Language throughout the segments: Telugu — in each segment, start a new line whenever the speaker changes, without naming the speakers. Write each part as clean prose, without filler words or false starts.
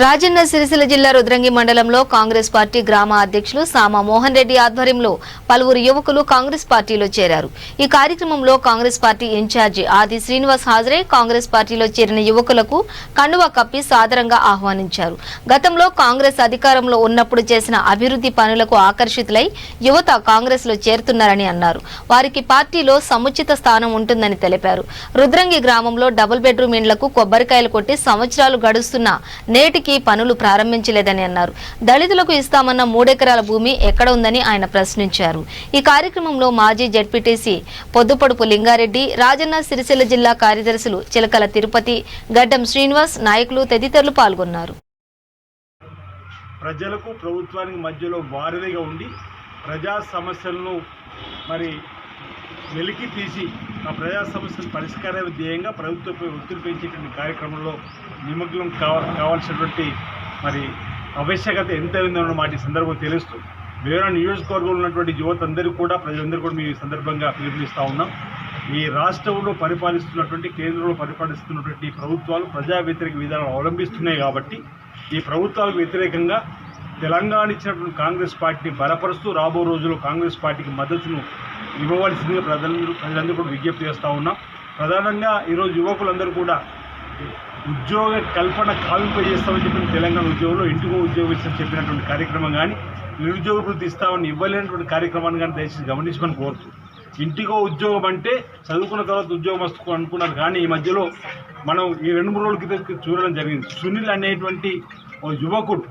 రాజన్న సిరిసిల్ల జిల్లా రుద్రంగి మండలంలో కాంగ్రెస్ పార్టీ గ్రామ అధ్యక్షులు సామా మోహన్ రెడ్డి ఆధ్వర్యంలో పలువురు యువకులు కాంగ్రెస్ పార్టీలో చేరారు। ఈ కార్యక్రమంలో కాంగ్రెస్ పార్టీ ఇన్ఛార్జి ఆది శ్రీనివాస్ హాజరై కాంగ్రెస్ పార్టీలో చేరిన యువకులకు కండువా కప్పి సాదరంగా ఆహ్వానించారు। గతంలో కాంగ్రెస్ అధికారంలో ఉన్నప్పుడు చేసిన అభివృద్ధి పనులకు ఆకర్షితులై యువత కాంగ్రెస్ లో చేరుతున్నారని అన్నారు। వారికి పార్టీలో సముచిత స్థానం ఉంటుందని తెలిపారు। రుద్రంగి గ్రామంలో డబుల్ బెడ్రూమ్ ఇండ్లకు కొబ్బరికాయలు కొట్టి సంవత్సరాలు గడుస్తున్నా నేటి పనులు ప్రారంభించలేదని అన్నారు। దళితులకు ఇస్తామన్న 3 ఎకరాల భూమి ఎక్కడ ఉందని ఆయన ప్రశ్నించారు। ఈ కార్యక్రమంలో మాజీ జెడ్పీటీసీ పొద్దుపొడుపు లింగారెడ్డి, రాజన్న సిరిసిల్ల జిల్లా కార్యదర్శులు చిలకల తిరుపతి, గడ్డం శ్రీనివాస్, నాయకులు తదితరులు పాల్గొన్నారు।
ప్రజలకు ప్రభుత్వానికి మధ్యలో వారధిగా ఉండి ప్రజా సమస్యలను వెలికి తీసి ఆ ప్రజా సమస్యల పరిష్కార ధ్యేయంగా ప్రభుత్వంపై ఒత్తిడి పెంచేటువంటి కార్యక్రమంలో నిమగ్నం కావాల్సినటువంటి ఆవశ్యకత ఎంత ఉందన్న మాట ఈ సందర్భంగా తెలుస్తూ వేరే నియోజకవర్గంలో ఉన్నటువంటి యువత అందరికీ కూడా ప్రజలందరూ కూడా మీ సందర్భంగా పిలుపునిస్తూ ఉన్నాం। ఈ రాష్ట్రంలో పరిపాలిస్తున్నటువంటి కేంద్రంలో పరిపాలిస్తున్నటువంటి ప్రభుత్వాలు ప్రజా వ్యతిరేక విధానాలు అవలంబిస్తున్నాయి కాబట్టి ఈ ప్రభుత్వాలకు వ్యతిరేకంగా తెలంగాణ ఇచ్చినటువంటి కాంగ్రెస్ పార్టీని బలపరుస్తూ రాబో రోజుల్లో కాంగ్రెస్ పార్టీకి మద్దతును ఇవ్వవలసిందిగా ప్రజలందరూ కూడా విజ్ఞప్తి చేస్తూ ఉన్నాం। ప్రధానంగా ఈరోజు యువకులందరూ కూడా ఉద్యోగ కల్పన కావింపజేస్తామని చెప్పిన తెలంగాణ ఉద్యోగంలో ఇంటికో ఉద్యోగం ఇస్తామని చెప్పినటువంటి కార్యక్రమం కానీ నిరుద్యోగ వృత్తి ఇస్తామని ఇవ్వలేనటువంటి కార్యక్రమాన్ని కానీ దయచేసి గమనించమని కోరుతూ ఇంటికో ఉద్యోగం అంటే చదువుకున్న తర్వాత ఉద్యోగం వస్తు అనుకున్నారు కానీ ఈ మధ్యలో మనం ఈ 2-3 రోజుల క్రితం చూడడం జరిగింది। సునీల్ అనేటువంటి ఓ యువకుడు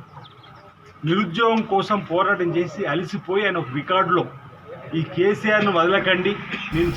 నిరుద్యోగం కోసం పోరాటం చేసి అలసిపోయి ఆయన ఒక రికార్డులో ఈ కేసీఆర్ను వదలకండి నేను